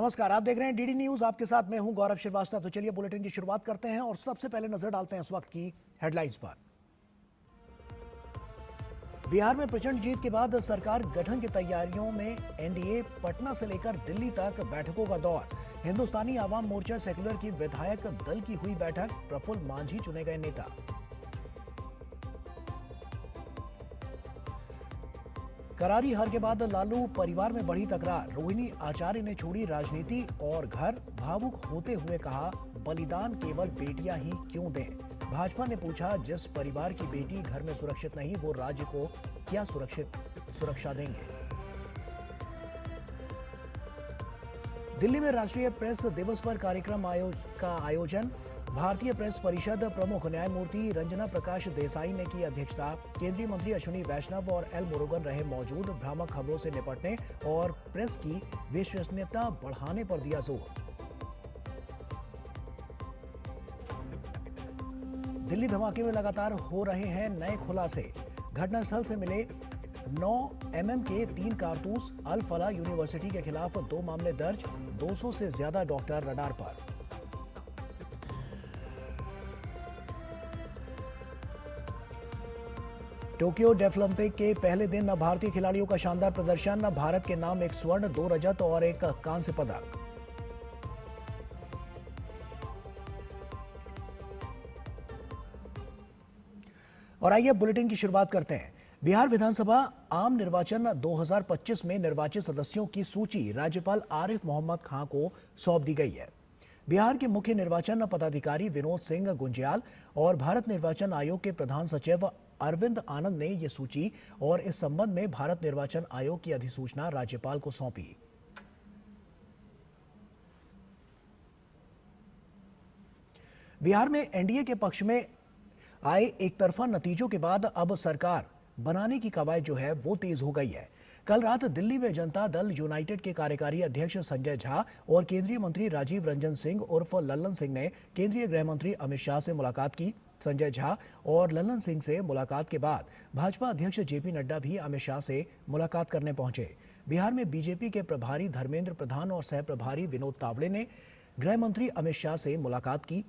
नमस्कार, आप देख रहे हैं डीडी न्यूज। आपके साथ मैं हूं गौरव श्रीवास्तव। तो चलिए बुलेटिन की शुरुआत करते हैं और सबसे पहले नजर डालते हैं इस वक्त की हेडलाइंस पर। बिहार में प्रचंड जीत के बाद सरकार गठन की तैयारियों में एनडीए पटना से लेकर दिल्ली तक बैठकों का दौर। हिंदुस्तानी आवाम मोर्चा सेक्युलर की विधायक दल की हुई बैठक, प्रफुल्ल मांझी चुने गए नेता। करारी हार के बाद लालू परिवार में बढ़ी तकरार। रोहिणी आचार्य ने छोड़ी राजनीति और घर, भावुक होते हुए कहा, बलिदान केवल बेटियां ही क्यों दें। भाजपा ने पूछा, जिस परिवार की बेटी घर में सुरक्षित नहीं, वो राज्य को क्या सुरक्षा देंगे। दिल्ली में राष्ट्रीय प्रेस दिवस पर कार्यक्रम का आयोजन। भारतीय प्रेस परिषद प्रमुख न्यायमूर्ति रंजना प्रकाश देसाई ने की अध्यक्षता। केंद्रीय मंत्री अश्विनी वैष्णव और एल मुरुगन रहे मौजूद। भ्रामक खबरों से निपटने और प्रेस की विश्वसनीयता बढ़ाने पर दिया जोर। दिल्ली धमाके में लगातार हो रहे हैं नए खुलासे। घटनास्थल से मिले 9 mm के 3 कारतूस। अल फला यूनिवर्सिटी के खिलाफ 2 मामले दर्ज। 200 से ज्यादा डॉक्टर रडार पर। टोक्यो डेफलिम्पिक के पहले दिन भारतीय खिलाड़ियों का शानदार प्रदर्शन। भारत के नाम 1 स्वर्ण, 2 रजत और 1 कांस्य पदक। और आइए बुलेटिन की शुरुआत करते हैं। बिहार विधानसभा आम निर्वाचन 2025 में निर्वाचित सदस्यों की सूची राज्यपाल आरिफ मोहम्मद खां को सौंप दी गई है। बिहार के मुख्य निर्वाचन पदाधिकारी विनोद सिंह गुंजियाल और भारत निर्वाचन आयोग के प्रधान सचिव अरविंद आनंद ने यह सूची और इस संबंध में भारत निर्वाचन आयोग की अधिसूचना राज्यपाल को सौंपी। बिहार में एनडीए के पक्ष में आए एक तरफा नतीजों के बाद अब सरकार बनाने की कवायद जो है वो तेज हो गई है। कल रात दिल्ली में जनता दल यूनाइटेड के कार्यकारी अध्यक्ष संजय झा और केंद्रीय मंत्री राजीव रंजन सिंह उर्फ लल्लन सिंह ने केंद्रीय गृह मंत्री अमित शाह से मुलाकात की। संजय झा और लल्लन सिंह से मुलाकात के बाद भाजपा अध्यक्ष जेपी नड्डा भी अमित शाह से मुलाकात करने पहुंचे। बिहार में बीजेपी के प्रभारी धर्मेंद्र प्रधान और सह प्रभारी विनोद तावड़े ने गृह मंत्री अमित शाह से मुलाकात की।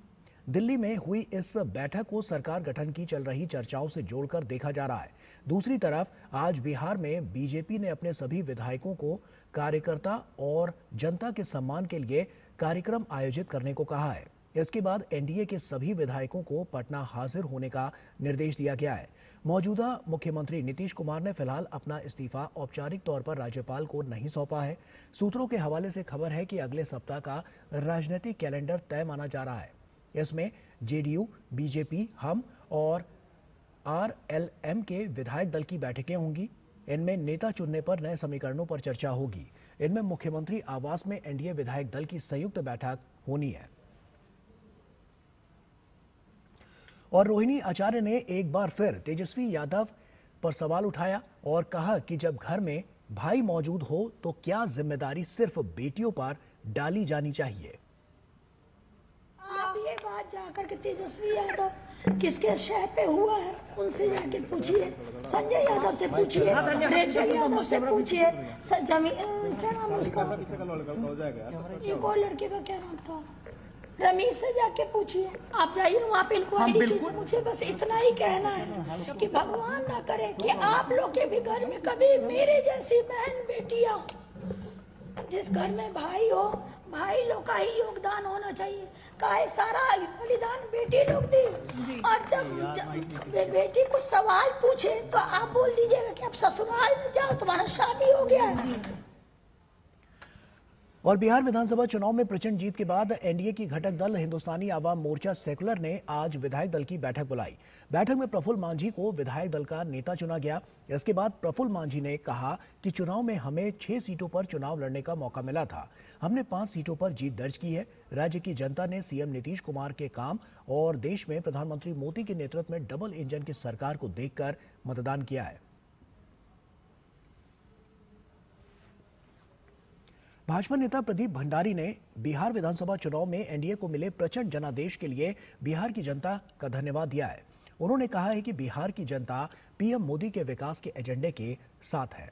दिल्ली में हुई इस बैठक को सरकार गठन की चल रही चर्चाओं से जोड़कर देखा जा रहा है। दूसरी तरफ आज बिहार में बीजेपी ने अपने सभी विधायकों को कार्यकर्ता और जनता के सम्मान के लिए कार्यक्रम आयोजित करने को कहा है। इसके बाद एनडीए के सभी विधायकों को पटना हाजिर होने का निर्देश दिया गया है। मौजूदा मुख्यमंत्री नीतीश कुमार ने फिलहाल अपना इस्तीफा औपचारिक तौर पर राज्यपाल को नहीं सौंपा है। सूत्रों के हवाले से खबर है कि अगले सप्ताह का राजनीतिक कैलेंडर तय माना जा रहा है। इसमें जेडीयू, बीजेपी, हम और आरएलएम के विधायक दल की बैठकें होंगी। इनमें नेता चुनने पर नए समीकरणों पर चर्चा होगी। इनमें मुख्यमंत्री आवास में एनडीए विधायक दल की संयुक्त बैठक होनी है। और रोहिणी आचार्य ने एक बार फिर तेजस्वी यादव पर सवाल उठाया और कहा कि जब घर में भाई मौजूद हो तो क्या जिम्मेदारी सिर्फ बेटियों पर डाली जानी चाहिए। ये बात जाकर के तेजस्वी यादव किसके शह पे हुआ है उनसे जाके पूछिए, संजय यादव से पूछिए, रेचल यादव से पूछिए, क्या नाम है उसका, एक और लड़के का क्या नाम था, रमीश से जाके पूछिए। आप जाइए वहाँ पे इंक्वायरी कीजिए। मुझे बस इतना ही कहना है कि भगवान ना करे कि आप लोग के भी घर में कभी मेरे जैसी बहन बेटियां हो। जिस घर में भाई हो, भाई लोग का ही योगदान होना चाहिए। काहे सारा बलिदान बेटी लोग दी। और जब बेटी कुछ सवाल पूछे तो आप बोल दीजिएगा कि आप ससुराल में जाओ, तुम्हारा शादी हो गया है। और बिहार विधानसभा चुनाव में प्रचंड जीत के बाद एनडीए की घटक दल हिंदुस्तानी आवाम मोर्चा सेक्युलर ने आज विधायक दल की बैठक बुलाई। बैठक में प्रफुल्ल मांझी को विधायक दल का नेता चुना गया। इसके बाद प्रफुल्ल मांझी ने कहा कि चुनाव में हमें 6 सीटों पर चुनाव लड़ने का मौका मिला था। हमने 5 सीटों पर जीत दर्ज की है। राज्य की जनता ने सीएम नीतीश कुमार के काम और देश में प्रधानमंत्री मोदी के नेतृत्व में डबल इंजन की सरकार को देखकर मतदान किया है। भाजपा नेता प्रदीप भंडारी ने बिहार विधानसभा चुनाव में एनडीए को मिले प्रचंड जनादेश के लिए बिहार की जनता का धन्यवाद दिया है। उन्होंने कहा है कि बिहार की जनता पीएम मोदी के विकास के एजेंडे के साथ है।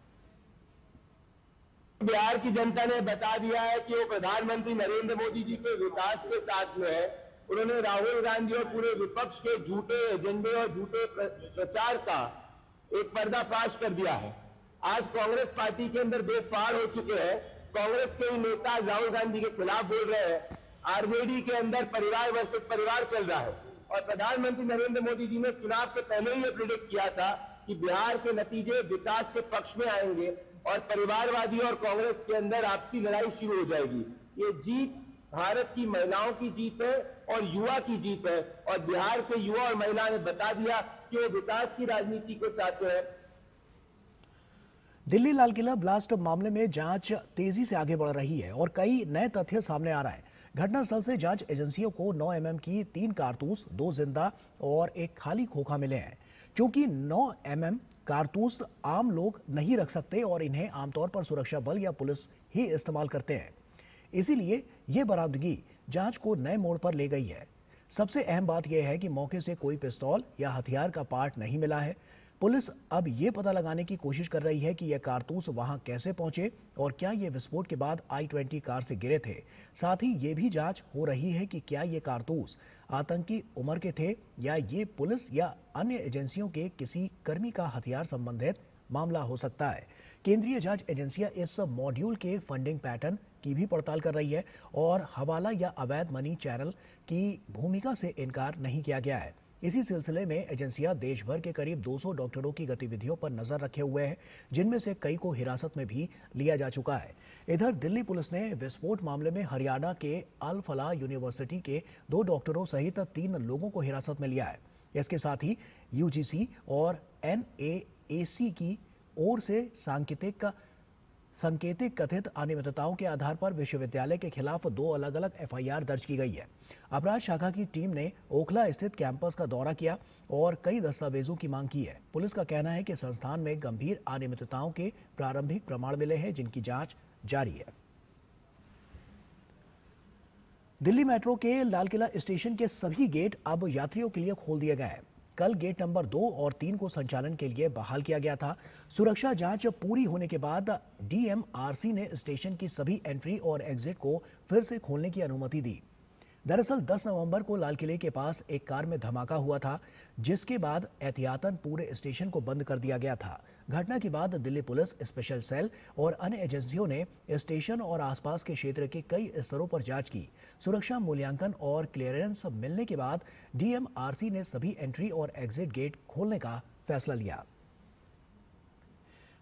बिहार की जनता ने बता दिया है कि वो प्रधानमंत्री नरेंद्र मोदी जी के विकास के साथ में है। उन्होंने राहुल गांधी और पूरे विपक्ष के झूठे एजेंडे और झूठे प्रचार का एक पर्दाफाश कर दिया है। आज कांग्रेस पार्टी के अंदर दो फाड़ हो चुके हैं। कांग्रेस के ही नेता राहुल गांधी के खिलाफ बोल रहे हैं, आरजेडी के अंदर परिवार वर्सेस परिवार चल रहा है। और प्रधानमंत्री नरेंद्र मोदी जी ने चुनाव के पहले ही ये प्रेडिक्ट किया था कि बिहार के नतीजे विकास के पक्ष में आएंगे और परिवारवादी और कांग्रेस के अंदर आपसी लड़ाई शुरू हो जाएगी। ये जीत भारत की महिलाओं की जीत है और युवा की जीत है, और बिहार के युवा और महिला ने बता दिया कि वो विकास की राजनीति को चाहते हैं। दिल्ली लाल किला ब्लास्ट मामले में जांच तेजी से आगे बढ़ रही है और कई नए तथ्य सामने आ रहे हैं। घटनास्थल से जांच एजेंसियों को 9 mm की 3 कारतूस, 2 जिंदा और एक खाली खोखा मिले हैं। क्योंकि 9 mm कारतूस आम लोग नहीं रख सकते और इन्हें आमतौर पर सुरक्षा बल या पुलिस ही इस्तेमाल करते हैं, इसीलिए ये बरामदगी जांच को नए मोड़ पर ले गई है। सबसे अहम बात यह है कि मौके से कोई पिस्तौल या हथियार का पार्ट नहीं मिला है। पुलिस अब ये पता लगाने की कोशिश कर रही है कि यह कारतूस वहां कैसे पहुंचे और क्या ये विस्फोट के बाद I-20 कार से गिरे थे। साथ ही ये भी जांच हो रही है कि क्या ये कारतूस आतंकी उम्र के थे या ये पुलिस या अन्य एजेंसियों के किसी कर्मी का हथियार संबंधित मामला हो सकता है। केंद्रीय जांच एजेंसियां इस मॉड्यूल के फंडिंग पैटर्न की भी पड़ताल कर रही है और हवाला या अवैध मनी चैनल की भूमिका से इनकार नहीं किया गया है। इसी सिलसिले में एजेंसियां देश भर के करीब 200 डॉक्टरों की गतिविधियों पर नजर रखे हुए हैं, जिनमें से कई को हिरासत में भी लिया जा चुका है। इधर दिल्ली पुलिस ने विस्फोट मामले में हरियाणा के अल फलाह यूनिवर्सिटी के 2 डॉक्टरों सहित 3 लोगों को हिरासत में लिया है। इसके साथ ही यूजीसी और NAAC की ओर से सांकेतिक कथित अनियमितताओं के आधार पर विश्वविद्यालय के खिलाफ 2 अलग-अलग FIR दर्ज की गई है। अपराध शाखा की टीम ने ओखला स्थित कैंपस का दौरा किया और कई दस्तावेजों की मांग की है। पुलिस का कहना है कि संस्थान में गंभीर अनियमितताओं के प्रारंभिक प्रमाण मिले हैं, जिनकी जांच जारी है। दिल्ली मेट्रो के लाल किला स्टेशन के सभी गेट अब यात्रियों के लिए खोल दिए गए हैं। कल गेट नंबर 2 और 3 को संचालन के लिए बहाल किया गया था। सुरक्षा जांच पूरी होने के बाद DMRC ने स्टेशन की सभी एंट्री और एग्जिट को फिर से खोलने की अनुमति दी। दरअसल 10 नवंबर को लाल किले के पास एक कार में धमाका हुआ था, जिसके बाद एहतियातन पूरे स्टेशन को बंद कर दिया गया था। घटना के बाद दिल्ली पुलिस, स्पेशल सेल और अन्य एजेंसियों ने स्टेशन और आसपास के क्षेत्र के कई स्तरों पर जांच की। सुरक्षा मूल्यांकन और क्लियरेंस मिलने के बाद DMRC ने सभी एंट्री और एग्जिट गेट खोलने का फैसला लिया।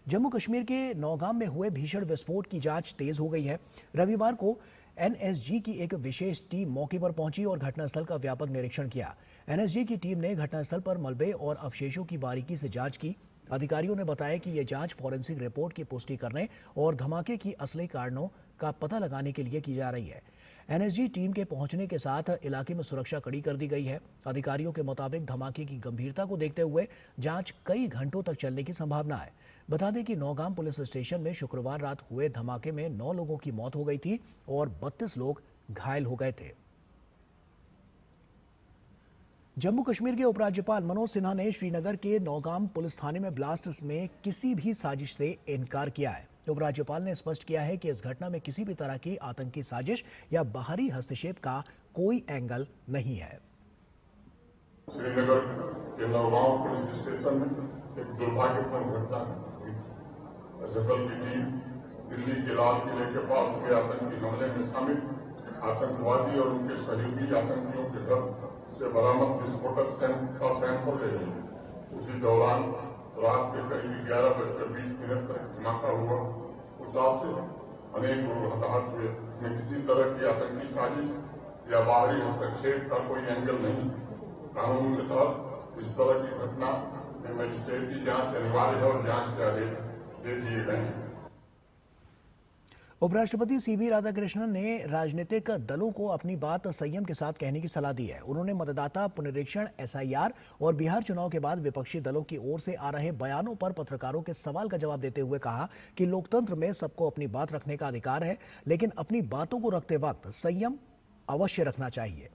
जम्मू कश्मीर के नौगाम में हुए भीषण विस्फोट की जांच तेज हो गई है। रविवार को NSG की एक विशेष टीम मौके पर पहुंची और घटनास्थल का व्यापक निरीक्षण किया। NSG की टीम ने घटनास्थल पर मलबे और अवशेषों की बारीकी से जांच की। अधिकारियों ने बताया कि यह जांच फॉरेंसिक रिपोर्ट की पुष्टि करने और धमाके की असली कारणों का पता लगाने के लिए की जा रही है। NSG टीम के पहुंचने के साथ इलाके में सुरक्षा कड़ी कर दी गई है। अधिकारियों के मुताबिक धमाके की गंभीरता को देखते हुए जांच कई घंटों तक चलने की संभावना है। बता दें कि नौगाम पुलिस स्टेशन में शुक्रवार रात हुए धमाके में 9 लोगों की मौत हो गई थी और 32 लोग घायल हो गए थे। जम्मू कश्मीर के उपराज्यपाल मनोज सिन्हा ने श्रीनगर के नौगाम पुलिस थाने में ब्लास्ट में किसी भी साजिश से इनकार किया है। उपराज्यपाल ने स्पष्ट किया है कि इस घटना में किसी भी तरह की आतंकी साजिश या बाहरी हस्तक्षेप का कोई एंगल नहीं है। श्रीनगर के नौगांव पुलिस स्टेशन में एक दुर्भाग्यपूर्ण घटना हुई। SFL की टीम दिल्ली के लाल किले के पास हुए आतंकी हमले में शामिल आतंकवादी और उनके सहयोगी आतंकियों के घर से बरामद विस्फोटक का सैंपल ले रही है। उसी दौरान रात के करीब 11:20 पर धमाका हुआ। उस से अनेक लोग हताहत हुए। इसमें किसी तरह की आतंकी साजिश या बाहरी हस्तक्षेप का कोई एंगल नहीं। कानून के तहत इस तरह की घटना में मजिस्ट्रेटी जांच अनिवार्य है और जांच के आदेश दे दिए गए हैं। उपराष्ट्रपति CP राधाकृष्णन ने राजनीतिक दलों को अपनी बात संयम के साथ कहने की सलाह दी है। उन्होंने मतदाता पुनरीक्षण, SIR और बिहार चुनाव के बाद विपक्षी दलों की ओर से आ रहे बयानों पर पत्रकारों के सवाल का जवाब देते हुए कहा कि लोकतंत्र में सबको अपनी बात रखने का अधिकार है, लेकिन अपनी बातों को रखते वक्त संयम अवश्य रखना चाहिए।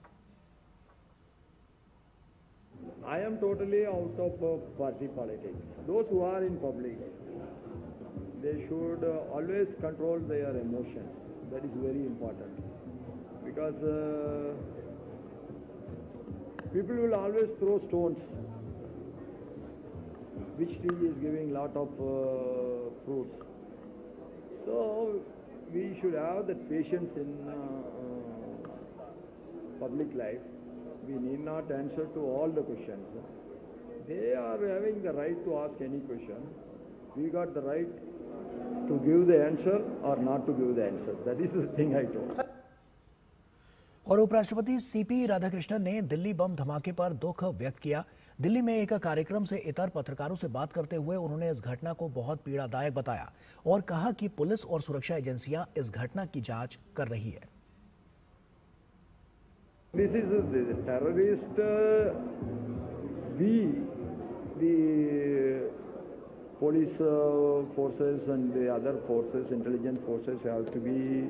I am totally out of party politics. Those who are in public, they should always control their emotions. That is very important, because people will always throw stones. Which tree is giving lot of fruits? So we should have that patience in public life. We need not answer to all the questions. They are having the right to ask any question. We got the right to give the answer or not to give the answer. That is the thing I told. और उपराष्ट्रपति CP Radhakrishnan ने दिल्ली बम धमाके पर दुख व्यक्त किया। दिल्ली में एक कार्यक्रम से इतर पत्रकारों से बात करते हुए उन्होंने इस घटना को बहुत पीड़ादायक बताया और कहा कि पुलिस और सुरक्षा एजेंसियां इस घटना की जांच कर रही है। This is the terrorist. The police forces and the other forces, intelligence forces, have to be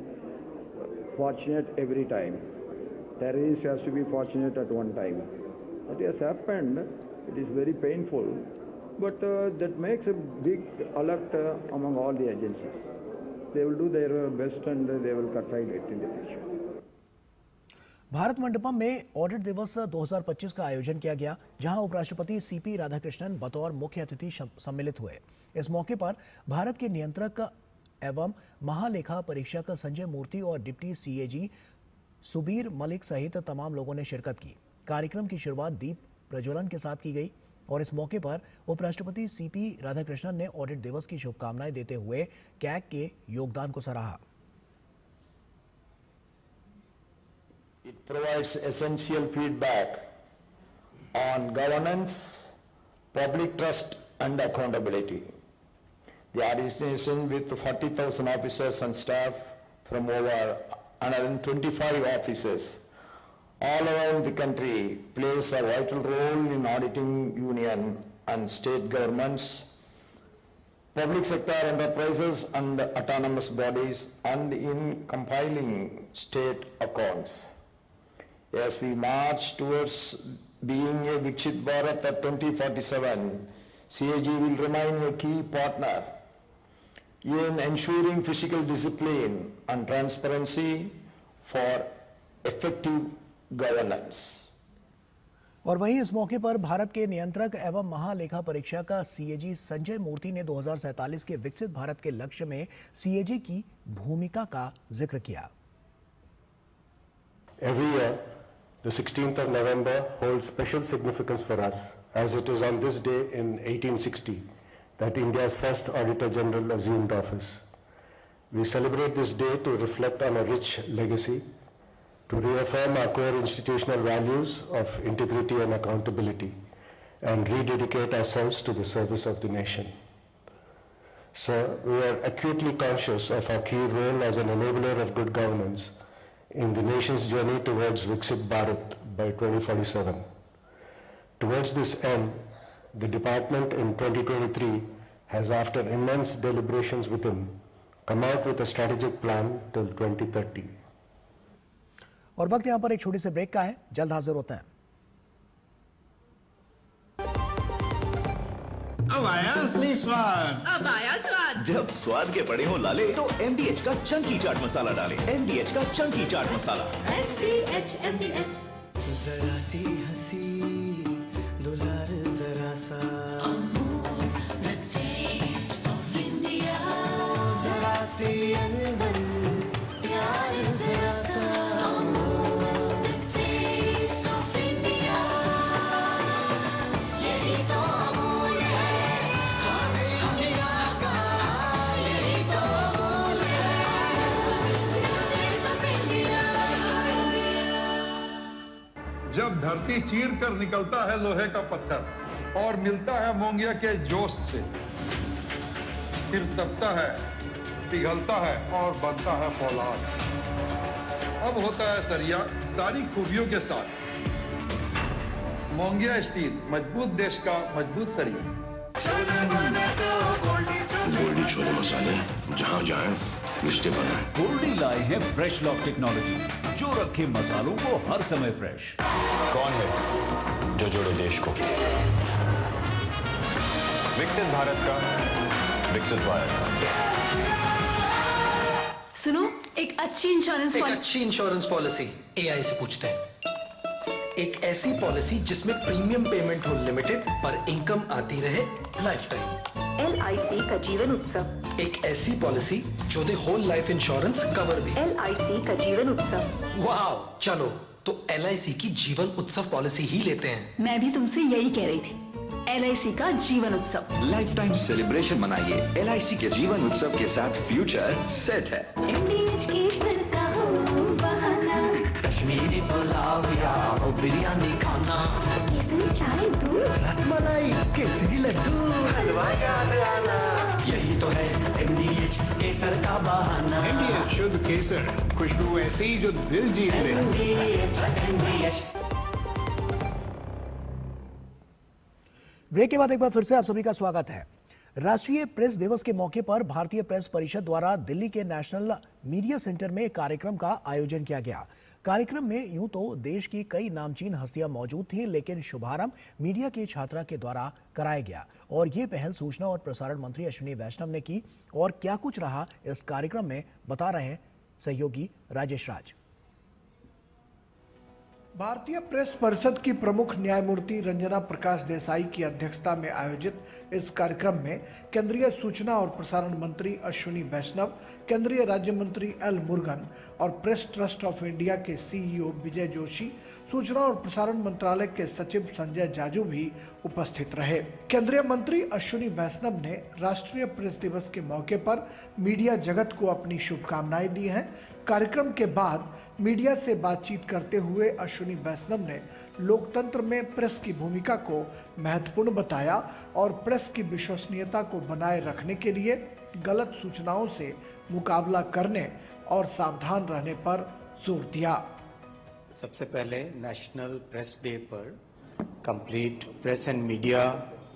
fortunate every time. Terrorist has to be fortunate at one time. That has happened. It is very painful, but that makes a big alert among all the agencies. They will do their best and they will curtail it in the future. Bharat Mandapam में audit दिवस 2025 का आयोजन किया गया, जहां उपराष्ट्रपति CP Radhakrishnan बतौर मुख्य अतिथि सम्मिलित हुए। इस मौके पर भारत के नियंत्रक एवं महालेखा परीक्षक संजय मूर्ति और डिप्टी सीएजी सुबीर मलिक सहित तमाम लोगों ने शिरकत की। कार्यक्रम की शुरुआत दीप प्रज्वलन के साथ की गई और इस मौके पर उपराष्ट्रपति सीपी राधाकृष्णन ने ऑडिट दिवस की शुभकामनाएं देते हुए कैग के योगदान को सराहा। It provides essential feedback on governance, public trust and accountability. The organization with 40,000 officers and staff from over 125 offices all around the country plays a vital role in auditing union and state governments, public sector enterprises and autonomous bodies, and in compiling state accounts. As we march towards being a Viksit Bharat at 2047, CAG will remain a key partner in ensuring physical discipline and transparency for effective governance. और वहीं इस मौके पर भारत के नियंत्रक एवं महालेखा परीक्षक सीएजी संजय मूर्ति ने 2047 के विकसित भारत के लक्ष्य में सीएजी की भूमिका का जिक्र किया। Every year, the 16th of November holds special significance for us, as it is on this day in 1860 that India's first Auditor General assumed office. We celebrate this day to reflect on a rich legacy, to reaffirm our core institutional values of integrity and accountability, and rededicate ourselves to the service of the nation. Sir, we are acutely conscious of our key role as an enabler of good governance in the nation's journey towards Viksit Bharat by 2047. Towards this end, the department in 2023 has, after immense deliberations within, come out with a strategic plan till 2030. और वक्त यहां पर एक छोटी सी break का है, जल्द हाजिर होते हैं। अब आया असली स्वाद। अब आया स्वाद। जब स्वाद के पड़े हो लाले तो MDH का चंकी चाट मसाला डालें। MDH का चंकी चाट मसाला। MDH। जरा सी हंसी दुलार जरा सा The taste of India। जरा सी अनबन प्यार जरा सा The taste of India। यही तो अमूल है स्वाद इंडिया का, यही तो अमूल है taste of India। जब धरती चीर कर निकलता है लोहे का पत्थर और मिलता है मोंगिया के जोश से, फिर तपता है, पिघलता है और बनता है फौलाद। अब होता है सरिया सारी खूबियों के साथ। मोंगिया स्टील, मजबूत देश का मजबूत सरिया। गोल्डी छोले मसाले जहाँ जाए रिश्ते बनाए। गोल्डी लाए हैं फ्रेश लॉक टेक्नोलॉजी, जो रखे मसालों को हर समय फ्रेश। कौन है जो जोड़े देश को? विकसित भारत का विकसित वायर। सुनो, एक अच्छी इंश्योरेंस पॉलिसी एआई से पूछते हैं। एक ऐसी पॉलिसी जिसमें प्रीमियम पेमेंट हो लिमिटेड पर इनकम आती रहे लाइफ टाइम। LIC का जीवन उत्सव। एक ऐसी पॉलिसी जो दे होल लाइफ इंश्योरेंस कवर भी। LIC का जीवन उत्सव। वाह, चलो तो LIC की जीवन उत्सव पॉलिसी ही लेते हैं। मैं भी तुमसे यही कह रही थी, LIC का जीवन उत्सव। लाइफ टाइम सेलिब्रेशन मनाइए LIC के जीवन उत्सव के साथ। फ्यूचर सेट है। MDH केसर का हो बहाना, कश्मीरी पुलाव या हो बिरयानी खाना, केसरी चाय दूध, रसमलाई केसरी लड्डू, हलवा याद आना, यही तो है MDH केसर का बहाना। MDH शुद्ध केसर, खुशबू ऐसी जो दिल जीत ले। MDH ब्रेक के बाद एक बार फिर से आप सभी का स्वागत है। राष्ट्रीय प्रेस दिवस के मौके पर भारतीय प्रेस परिषद द्वारा दिल्ली के नेशनल मीडिया सेंटर में एक कार्यक्रम का आयोजन किया गया। कार्यक्रम में यूं तो देश की कई नामचीन हस्तियां मौजूद थी, लेकिन शुभारंभ मीडिया की छात्रा के द्वारा कराया गया और ये पहल सूचना और प्रसारण मंत्री अश्विनी वैष्णव ने की। और क्या कुछ रहा इस कार्यक्रम में, बता रहे हैं सहयोगी राजेश राज। भारतीय प्रेस परिषद की प्रमुख न्यायमूर्ति रंजना प्रकाश देसाई की अध्यक्षता में आयोजित इस कार्यक्रम में केंद्रीय सूचना और प्रसारण मंत्री अश्विनी वैष्णव, केंद्रीय राज्य मंत्री एल मुरुगन और प्रेस ट्रस्ट ऑफ इंडिया के CEO विजय जोशी, सूचना और प्रसारण मंत्रालय के सचिव संजय जाजू भी उपस्थित रहे। केंद्रीय मंत्री अश्विनी वैष्णव ने राष्ट्रीय प्रेस दिवस के मौके पर मीडिया जगत को अपनी शुभकामनाएं दी हैं। कार्यक्रम के बाद मीडिया से बातचीत करते हुए अश्विनी वैष्णव ने लोकतंत्र में प्रेस की भूमिका को महत्वपूर्ण बताया और प्रेस की विश्वसनीयता को बनाए रखने के लिए गलत सूचनाओं से मुकाबला करने और सावधान रहने पर जोर दिया। सबसे पहले नेशनल प्रेस डे पर कंप्लीट प्रेस एंड मीडिया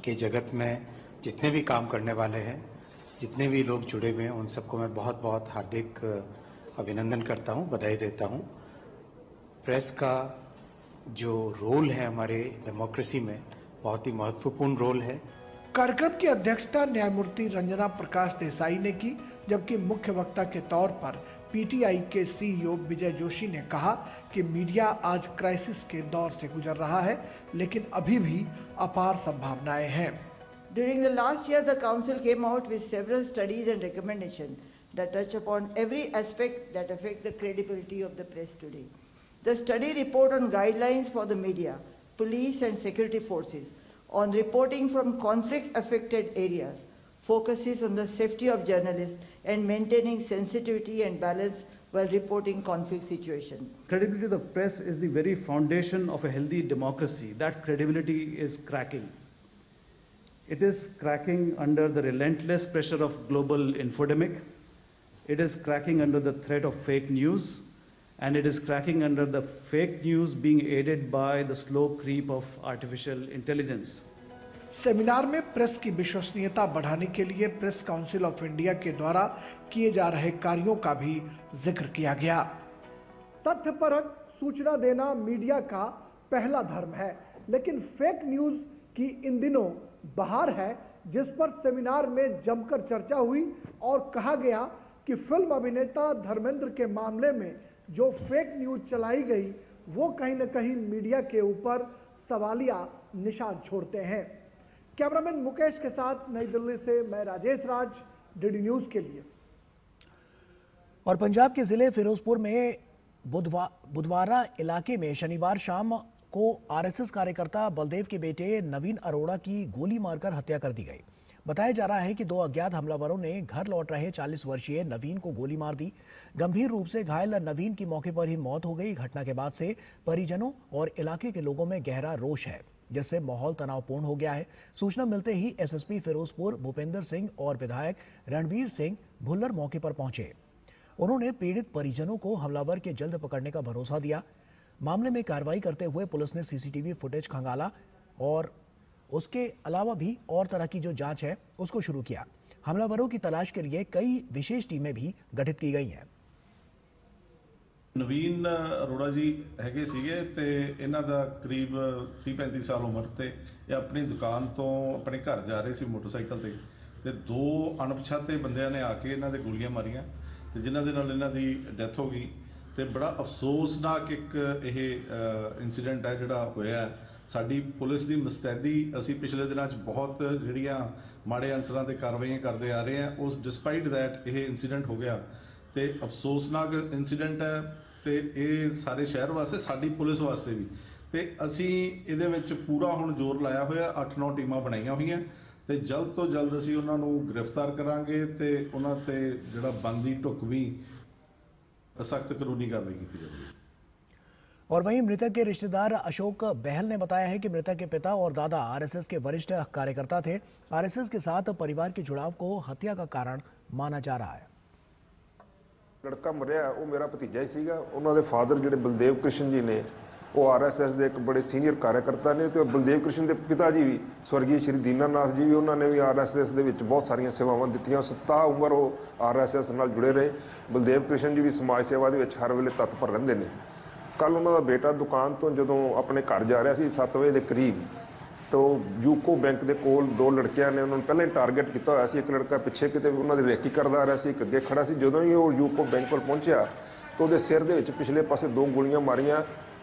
के जगत में जितने भी काम करने वाले हैं, जितने भी लोग जुड़े हुए हैं, उन सबको मैं बहुत बहुत हार्दिक अभिनंदन करता हूं, बधाई देता हूं। प्रेस का जो रोल है हमारे डेमोक्रेसी में बहुत ही महत्वपूर्ण रोल है। कार्यक्रम की अध्यक्षता न्यायमूर्ति रंजना प्रकाश देसाई ने की, जबकि मुख्य वक्ता के तौर पर PTI के CEO विजय जोशी ने कहा कि मीडिया आज क्राइसिस के दौर से गुजर रहा है, लेकिन अभी भी अपार संभावनाएं हैं। During the last year, the Council came out with several studies and recommendations that touch upon every aspect that affects the credibility of the press today. The study report on guidelines for the media, police and security forces on reporting from conflict-affected areas focuses on the safety of journalists and maintaining sensitivity and balance while reporting conflict situations. Credibility of the press is the very foundation of a healthy democracy. That credibility is cracking. It is cracking under the relentless pressure of global infodemic. It is cracking under the threat of fake news, and it is cracking under the fake news being aided by the slow creep of artificial intelligence. Seminar में press की विश्वसनीयता बढ़ाने के लिए press council of India के द्वारा किए जा रहे कार्यों का भी जिक्र किया गया। तथ्यपरक सूचना देना मीडिया का पहला धर्म है, लेकिन फेक न्यूज की इन दिनों बहार है, जिस पर सेमिनार में जमकर चर्चा हुई और कहा गया कि फिल्म अभिनेता धर्मेंद्र के मामले में जो फेक न्यूज चलाई गई वो कहीं न कहीं मीडिया के ऊपर सवालिया निशान छोड़ते हैं। कैमरामैन मुकेश के साथ नई दिल्ली से मैं राजेश राज, DD न्यूज के लिए। और पंजाब के जिले फिरोजपुर में बुधवारा इलाके में शनिवार शाम को RSS कार्यकर्ता बलदेव के बेटे नवीन अरोड़ा की गोली मारकर हत्या कर दी गई। बताया जा रहा है कि दो अज्ञात हमलावरों ने घर लौट रहे 40 वर्षीय नवीन को गोली मार दी। गंभीर रूप से घायल नवीन की मौके पर ही मौत हो गई। घटना के बाद से परिजनों और इलाके के लोगों में गहरा रोष है, जिससे माहौल तनावपूर्ण हो गया है। सूचना मिलते ही SSP फिरोजपुर भूपेंद्र सिंह और विधायक रणवीर सिंह भुल्लर मौके पर पहुंचे। उन्होंने पीड़ित परिजनों को हमलावर के जल्द पकड़ने का भरोसा दिया। मामले में कार्रवाई करते हुए पुलिस ने CCTV फुटेज खंगाला और उसके अलावा भी और तरह की जो जांच है उसको शुरू किया। हमलावरों की तलाश के लिए कई विशेष टीमें भी गठित की गई हैं। नवीन अरोड़ा जी हैगे सीगे ते इन्हां दा करीब 30-35 साल उम्र ते ये अपनी दुकान तो अपने घर जा रहे सी मोटरसाइकिल ते ਤੇ ਦੋ ਅਣਪਛਾਤੇ ਬੰਦਿਆਂ ਨੇ ਆ ਕੇ ਇਹਨਾਂ ਦੇ ਗੋਲੀਆਂ ਮਾਰੀਆਂ ਤੇ ਜਿਨ੍ਹਾਂ ਦੇ ਨਾਲ ਇਹਨਾਂ ਦੀ ਡੈਥ ਹੋ ਗਈ ਤੇ ਬੜਾ ਅਫਸੋਸਨਾਕ ਇੱਕ ਇਹ ਇਨਸੀਡੈਂਟ ਹੈ ਜਿਹੜਾ ਹੋਇਆ। ਸਾਡੀ ਪੁਲਿਸ ਦੀ ਮੁਸਤੈਦੀ ਅਸੀਂ ਪਿਛਲੇ ਦਿਨਾਂ 'ਚ ਬਹੁਤ ਜਿਹੜੀਆਂ ਮਾੜੇ ਅਨਸਰਾਂ ਤੇ ਕਾਰਵਾਈਆਂ ਕਰਦੇ ਆ ਰਹੇ ਹਾਂ, ਉਸ ਡਿਸਪਾਈਟ ਦੈਟ ਇਹ ਇਨਸੀਡੈਂਟ ਹੋ ਗਿਆ ਤੇ ਅਫਸੋਸਨਾਕ ਇਨਸੀਡੈਂਟ ਹੈ ਤੇ ਇਹ ਸਾਰੇ ਸ਼ਹਿਰ ਵਾਸਤੇ ਸਾਡੀ ਪੁਲਿਸ ਵਾਸਤੇ ਵੀ। ਤੇ ਅਸੀਂ ਇਹਦੇ ਵਿੱਚ ਪੂਰਾ ਹੁਣ ਜ਼ੋਰ ਲਾਇਆ ਹੋਇਆ, 8-9 ਟੀਮਾਂ ਬਣਾਈਆਂ ਹੋਈਆਂ ਤੇ ਜਲਦ ਤੋਂ ਜਲਦ ਅਸੀਂ ਉਹਨਾਂ ਨੂੰ ਗ੍ਰਿਫਤਾਰ ਕਰਾਂਗੇ ਤੇ ਉਹਨਾਂ ਤੇ ਜਿਹੜਾ ਬਣਦੀ ਢੁਕਵੀਂ सख्त कानूनी कार्रवाई की जाएगी। और वहीं मृतक के रिश्तेदार अशोक बहल ने बताया है कि मृतक के पिता और दादा आरएसएस के वरिष्ठ कार्यकर्ता थे। आरएसएस के साथ परिवार के जुड़ाव को हत्या का कारण माना जा रहा है। लड़का मरिया वो मेरा भतीजा ही सीगा। उन्होंने फादर जिहड़े बलदेव कृष्ण जी ने वो आरएसएस के एक बड़े सीनियर कार्यकर्ता ने तो बलदेव कृष्ण के पिता जी भी स्वर्गीय श्री दीनानाथ जी भी उन्होंने भी आरएसएस के बहुत सारिया सेवावां दित्तियां। 17 उम्र वो आरएसएस नाल जुड़े रहे। बलदेव कृष्ण जी भी समाज सेवा के हर वेले तत्पर रहिंदे ने। कल उन्होंने बेटा दुकान तो जदों अपने घर जा रहा सी 7 बजे के करीब तो यूको बैंक के कोल दो लड़कियां ने उन्होंने पहले टारगेट किया होया सी। एक लड़का पिछे किते उन्होंने रेकी करदा आ रहा सी, एक अगे खड़ा सी। जदों ही वो यूको बैंक कोल पहुंचा तो उसके सिर दे विच पिछले पासे 2 गोलियां मारियां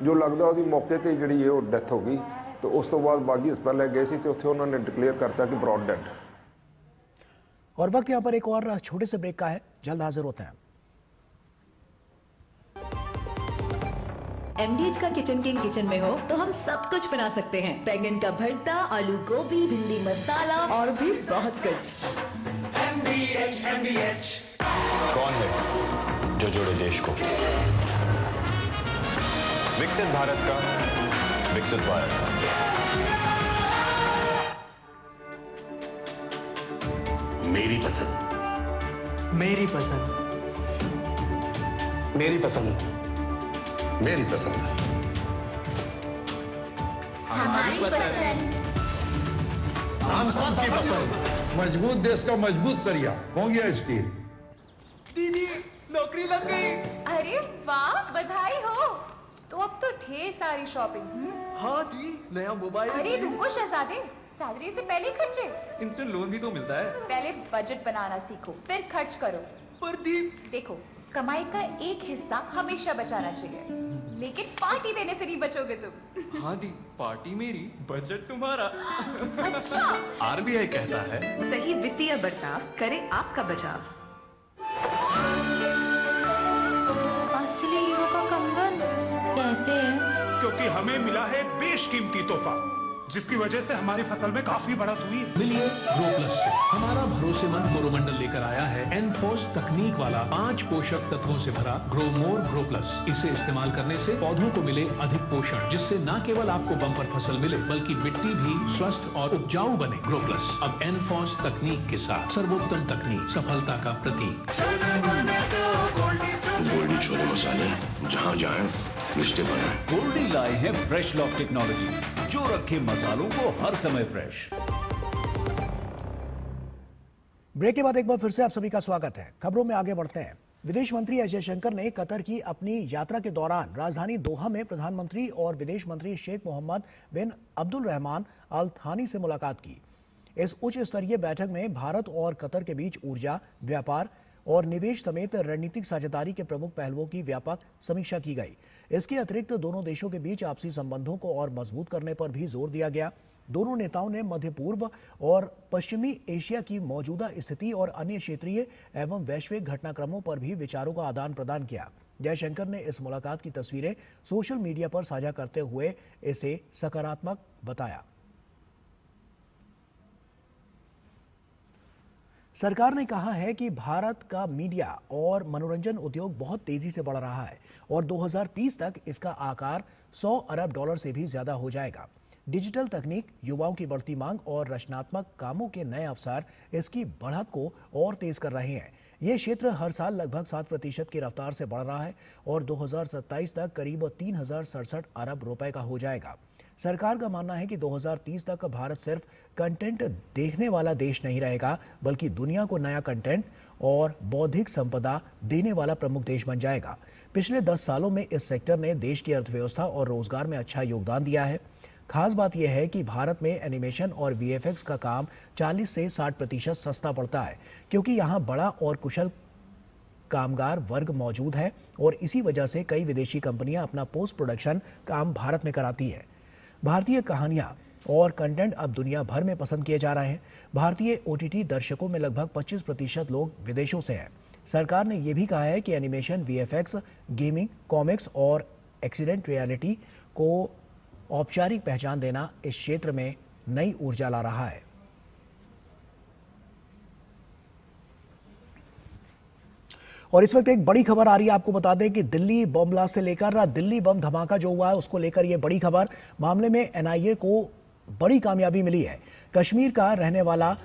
जो लगता वो मौके पर जी डेथ हो गई। तो उस तो बाद बागी हस्पताल गए थे तो उत्थे उन्होंने डिक्लेयर करता कि ब्रॉड डेथ। और वक्त यहाँ पर एक और छोटे से ब्रेक का है, जल्द हाजिर होते हैं। MDH का किचन किंग किचन में हो तो हम सब कुछ बना सकते हैं। बैंगन का भरता, आलू गोभी, भिंडी मसाला और भी बहुत कुछ। MDH कौन है जो जोड़े देश को? विकसित भारत का विकसित भारत। मेरी पसंद, मेरी पसंद, मेरी पसंद, मेरी पसंद, हमारी पसंद, हम सब की पसंद। मजबूत देश का मजबूत सरिया होंगे स्टील। दीदी नौकरी लग गई। अरे वाह, बधाई हो। तो अब तो ढेर सारी शॉपिंग। हाँ दी, नया मोबाइल। अरे रुको शहजादे, सैलरी से पहले खर्चे। इंस्टेंट लोन भी तो मिलता है। पहले बजट बनाना सीखो, फिर खर्च करो। पर दी देखो, कमाई का एक हिस्सा हमेशा बचाना चाहिए, लेकिन पार्टी देने से नहीं बचोगे तुम। हाँ दी, पार्टी मेरी, बजट तुम्हारा। अच्छा। RBI कहता है सही वित्तीय बर्ताव करे आपका बचाव। असली हीरो का कंगन कैसे है? क्योंकि हमें मिला है बेशकीमती तोहफा जिसकी वजह से हमारी फसल में काफी बढ़त हुई है। मिलिए ग्रो प्लस से। हमारा भरोसेमंद कोरोमंडल लेकर आया है एनफोर्स तकनीक वाला 5 पोषक तत्वों से भरा ग्रो मोर ग्रो प्लस। इसे इस्तेमाल करने से पौधों को मिले अधिक पोषण, जिससे न केवल आपको बम्पर फसल मिले बल्कि मिट्टी भी स्वस्थ और उपजाऊ बने। ग्रो प्लस अब एनफोर्स तकनीक के साथ सर्वोत्तम तकनीक, सफलता का प्रतीक। गोल्डी छोले मसाले जहाँ जाए रिश्ते बने। गोल्डी लाए हैं फ्रेश लॉक टेक्नोलॉजी जो रखे मसालों को हर समय फ्रेश। ब्रेक के बाद एक बार फिर से आप सभी का स्वागत है। खबरों में आगे बढ़ते हैं। विदेश मंत्री एस जयशंकर ने कतर की अपनी यात्रा के दौरान राजधानी दोहा में प्रधानमंत्री और विदेश मंत्री शेख मोहम्मद बिन अब्दुल रहमान अल थानी से मुलाकात की। इस उच्च स्तरीय बैठक में भारत और कतर के बीच ऊर्जा, व्यापार और निवेश समेत रणनीतिक साझेदारी के प्रमुख पहलुओं की व्यापक समीक्षा की गई। इसके अतिरिक्त दोनों देशों के बीच आपसी संबंधों को और मजबूत करने पर भी जोर दिया गया। दोनों नेताओं ने मध्य पूर्व और पश्चिमी एशिया की मौजूदा स्थिति और अन्य क्षेत्रीय एवं वैश्विक घटनाक्रमों पर भी विचारों का आदान प्रदान किया। जयशंकर ने इस मुलाकात की तस्वीरें सोशल मीडिया पर साझा करते हुए इसे सकारात्मक बताया। सरकार ने कहा है कि भारत का मीडिया और मनोरंजन उद्योग बहुत तेजी से बढ़ रहा है और 2030 तक इसका आकार $100 अरब से भी ज्यादा हो जाएगा। डिजिटल तकनीक, युवाओं की बढ़ती मांग और रचनात्मक कामों के नए अवसर इसकी बढ़त को और तेज कर रहे हैं। ये क्षेत्र हर साल लगभग 7% की रफ्तार से बढ़ रहा है और 2027 तक करीब 3067 अरब रुपए का हो जाएगा। सरकार का मानना है कि 2030 तक भारत सिर्फ कंटेंट देखने वाला देश नहीं रहेगा, बल्कि दुनिया को नया कंटेंट और बौद्धिक संपदा देने वाला प्रमुख देश बन जाएगा। पिछले 10 सालों में इस सेक्टर ने देश की अर्थव्यवस्था और रोजगार में अच्छा योगदान दिया है। खास बात यह है कि भारत में एनिमेशन और वीएफएक्स का काम 40 से 60% सस्ता पड़ता है, क्योंकि यहाँ बड़ा और कुशल कामगार वर्ग मौजूद है और इसी वजह से कई विदेशी कंपनियां अपना पोस्ट प्रोडक्शन काम भारत में कराती है। भारतीय कहानियां और कंटेंट अब दुनिया भर में पसंद किए जा रहे हैं। भारतीय ओटीटी दर्शकों में लगभग 25% लोग विदेशों से हैं। सरकार ने यह भी कहा है कि एनिमेशन, वीएफएक्स, गेमिंग, कॉमिक्स और एक्सीडेंट रियलिटी को औपचारिक पहचान देना इस क्षेत्र में नई ऊर्जा ला रहा है। और इस वक्त एक बड़ी खबर आ रही है, आपको बता दें कि दिल्ली बम ब्लास्ट से लेकर दिल्ली बम धमाका जो हुआ है उसको लेकर यह बड़ी खबर। मामले में एनआईए को बड़ी कामयाबी मिली है। कश्मीर का रहने वाला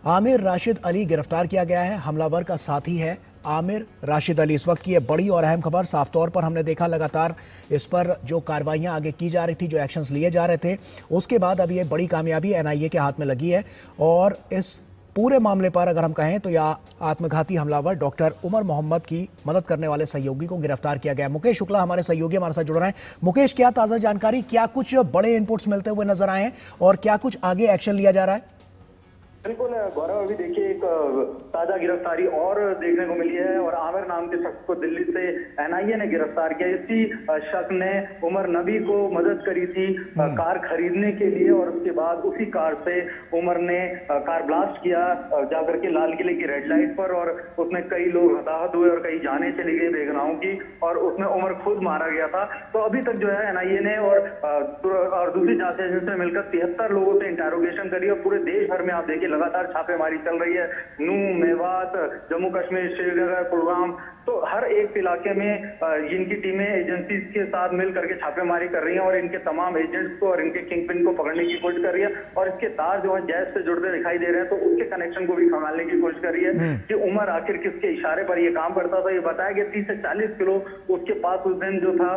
आमिर राशिद अली गिरफ्तार किया गया है। हमलावर का साथी है आमिर राशिद अली। इस वक्त की यह बड़ी और अहम खबर। साफ तौर पर हमने देखा लगातार इस पर जो कार्रवाइयां आगे की जा रही थी, जो एक्शंस लिए जा रहे थे, उसके बाद अब ये बड़ी कामयाबी एनआईए के हाथ में लगी है। और इस पूरे मामले पर अगर हम कहें तो यह आत्मघाती हमलावर डॉक्टर उमर मोहम्मद की मदद करने वाले सहयोगी को गिरफ्तार किया गया। मुकेश शुक्ला हमारे सहयोगी हमारे साथ जुड़ रहे हैं। मुकेश, क्या ताज़ा जानकारी, क्या कुछ बड़े इनपुट्स मिलते हुए नजर आए हैं और क्या कुछ आगे एक्शन लिया जा रहा है? बिल्कुल गौरव, अभी देखिए एक ताजा गिरफ्तारी और देखने को मिली है और आमिर नाम के शख्स को दिल्ली से एनआईए ने गिरफ्तार किया। इसी शख्स ने उमर नबी को मदद करी थी कार खरीदने के लिए और उसके बाद उसी कार से उमर ने कार ब्लास्ट किया जाकर के लाल किले की रेड लाइट पर, और उसमें कई लोग हताहत हुए और कई जानें चली गई बेगुनाहों की, और उसमें उमर खुद मारा गया था। तो अभी तक जो है एनआईए ने और दूसरी जांच एजेंसी ने मिलकर 73 लोगों से इंटेरोगेशन करी और पूरे देश भर में आप देखिए लगातार छापेमारी चल रही है। नूह, मेवात, जम्मू कश्मीर, श्रीनगर, कुलगाम, तो हर एक इलाके में इनकी टीमें एजेंसी के साथ मिल करके छापेमारी कर रही हैं और इनके तमाम एजेंट्स को और इनके किंगपिन को पकड़ने की कोशिश कर रही है। और इसके तार जो है जैश से जुड़ते दिखाई दे रहे हैं, तो उसके कनेक्शन को भी खंगालने की कोशिश कर रही है कि उमर आखिर किसके इशारे पर ये काम करता था। ये बताया गया 30 से 40 किलो उसके पास उस दिन जो था,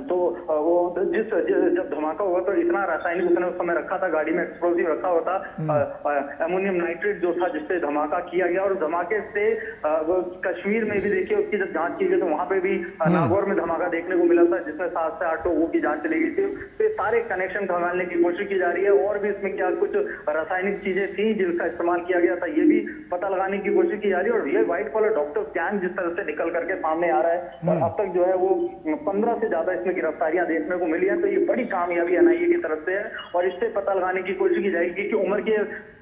तो वो जब धमाका हुआ तो इतना रासायनिक उसने उस समय रखा था, गाड़ी में एक्सप्लोसिव रखा हुआ था, एमोनियम नाइट्रेट जो था जिससे धमाका किया गया। और धमाके से कश्मीर में भी देखिए उसकी जब जांच की गई तो वहां पे भी नागौर में धमाका देखने को मिला था जिसमें 7 से 8 लोगों की जांच चली गई थी। तो ये सारे कनेक्शन खंगालने की कोशिश की जा रही है और भी इसमें क्या कुछ रासायनिक चीजें थी जिसका इस्तेमाल किया गया था ये भी पता लगाने की कोशिश की जा रही है। और ये व्हाइट कॉलर डॉक्टर गैंग जिस तरह से निकल करके सामने आ रहा है और अब तक जो है वो 15 से ज्यादा इसमें गिरफ्तारियां देखने को मिली है, तो ये बड़ी कामयाबी एनआईए की तरफ से है। और इससे पता लगाने की कोशिश की जाएगी कि उमर के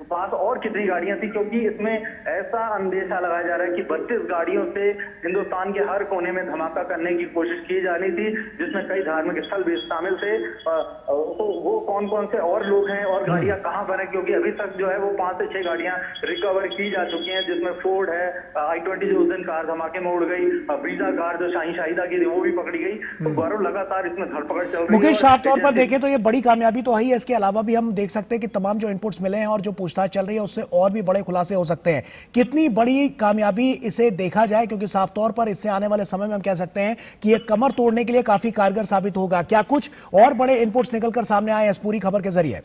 पास और कितनी गाड़ियां थी, क्योंकि इसमें ऐसा अंदेशा लगाया जा रहा है कि 32 गाड़ियों से हिंदुस्तान के हर कोने में धमाका करने की कोशिश की जानी थी, जिसमें कई धार्मिक स्थल भी शामिल थे। तो वो कौन कौन से और लोग हैं और गाड़ियां कहां पर है, क्योंकि अभी तक जो है वो 5 से 6 गाड़ियां रिकवर की जा चुकी हैं, जिसमें फोर्ड है, i20 जो उस दिन कार धमाके में उड़ गई, ब्रीजा कार जो शाहीन शाहिदा की थी वो भी पकड़ी गई। तो गौरव लगातार इसमें धरपकड़ चल रही है। मुकेश, साफ तौर पर देखें तो ये बड़ी कामयाबी तो है ही है, इसके अलावा भी हम देख सकते हैं कि तमाम जो इनपुट्स मिले हैं और जो पूछताछ चल रही है उससे और भी बड़े खुलासे हो सकते हैं। कितनी बड़ी कामयाबी इसे देखा जाए, क्योंकि साफ तौर पर इससे आने वाले समय में हम कह सकते हैं कि ये कमर तोड़ने के लिए काफी कारगर साबित होगा। क्या कुछ और बड़े इनपुट्स निकलकर सामने आए इस पूरी खबर के जरिए?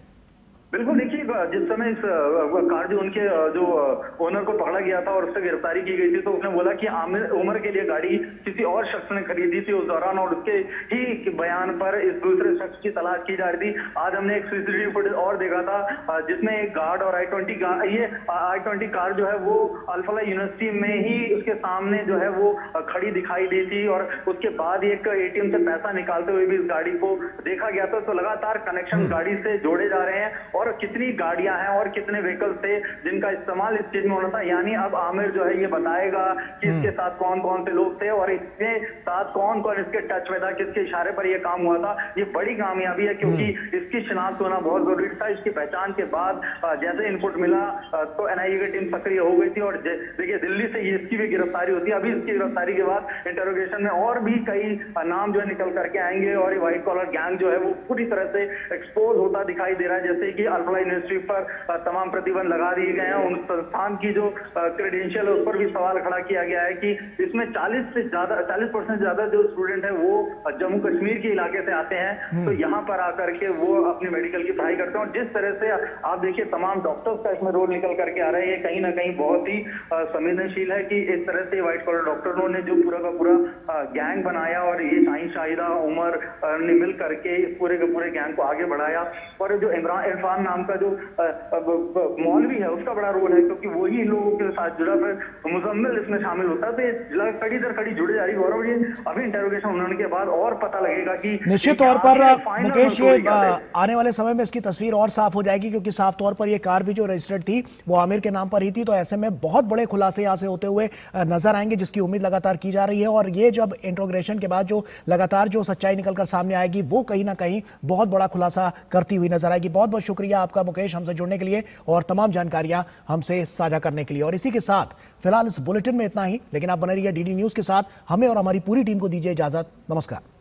बिल्कुल, देखिए जिस समय इस कार जो उनके जो ओनर को पकड़ा गया था और उससे गिरफ्तारी की गई थी, तो उसने बोला कि उमर के लिए गाड़ी किसी और शख्स ने खरीदी थी उस दौरान और उसके ही बयान पर इस दूसरे शख्स की तलाश की जा रही थी। आज हमने एक सीसीटीवी फुटेज और देखा था जिसमें एक गार्ड और i20 कार जो है वो अल्फला यूनिवर्सिटी में ही उसके सामने जो है वो खड़ी दिखाई दी थी और उसके बाद एक एटीएम से पैसा निकालते हुए भी इस गाड़ी को देखा गया था। तो लगातार कनेक्शन गाड़ी से जोड़े जा रहे हैं और कितनी गाड़ियां हैं और कितने व्हीकल्स थे जिनका इस्तेमाल इस चीज में होना था। यानी अब आमिर जो है ये बताएगा कि इसके साथ कौन कौन से लोग थे और इसके साथ कौन कौन इसके टच में था, किसके इशारे पर यह काम हुआ था। ये बड़ी कामयाबी है क्योंकि इसकी शिनाख्त होना बहुत जरूरी था। इसकी पहचान के बाद जैसे इनपुट मिला तो एनआईए की टीम सक्रिय हो गई थी और देखिए दिल्ली से इसकी भी गिरफ्तारी होती है। अभी इसकी गिरफ्तारी के बाद इंटरोगेशन में और भी कई नाम जो है निकल करके आएंगे और ये व्हाइट कॉलर गैंग जो है वो पूरी तरह से एक्सपोज होता दिखाई दे रहा है। जैसे कि अल्फला यूनिवर्सिटी स्कॉलरशिप पर तमाम प्रतिबंध लगा दिए गए हैं। उन संस्थान की जो क्रेडेंशियल है उस पर भी सवाल खड़ा किया गया है कि इसमें 40% से ज्यादा जो स्टूडेंट है वो जम्मू कश्मीर के इलाके से आते हैं, तो यहाँ पर आकर के वो अपनी मेडिकल की पढ़ाई करते हैं। और जिस तरह से आप देखिए तमाम डॉक्टर्स का इसमें रोल निकल करके आ रहा है, ये कहीं ना कहीं बहुत ही संवेदनशील है कि इस तरह से व्हाइट कॉलर डॉक्टरों ने जो पूरा का पूरा गैंग बनाया और ये शाहीन शाहिदा उमर ने मिल करके इस पूरे के पूरे गैंग को आगे बढ़ाया। और जो इरफान नाम का जो मौलवी है उसका बड़ा रोल है, क्योंकि वही इन लोगों के साथ जुड़ा, फिर मुजम्मिल इसमें शामिल होता है। तो कड़ी दर कड़ी जुड़े जा रही। गौरव जी, अभी इंटरोगेशन होने के बाद और पता लगेगा कि निश्चित तौर पर मुकेश ये आने वाले समय में इसकी तस्वीर और साफ हो जाएगी, क्योंकि साफ तौर पर ये कार भी जो रजिस्टर्ड थी वो आमिर के नाम पर ही थी। तो ऐसे में बहुत बड़े खुलासे यहाँ से होते हुए नजर आएंगे, जिसकी उम्मीद लगातार की जा रही है। और ये जब इंट्रोग्रेशन के बाद जो लगातार जो सच्चाई निकलकर सामने आएगी वो कहीं ना कहीं बहुत बड़ा खुलासा करती हुई नजर आएगी। बहुत बहुत शुक्रिया आपका मुकेश, हमसे जुड़ने के लिए और तमाम जानकारियां हमसे साझा करने के लिए। और इसी के साथ फिलहाल इस बुलेटिन में इतना ही, लेकिन आप बने रहिए डीडी न्यूज के साथ। हमें और हमारी पूरी टीम को दीजिए इजाजत। नमस्कार।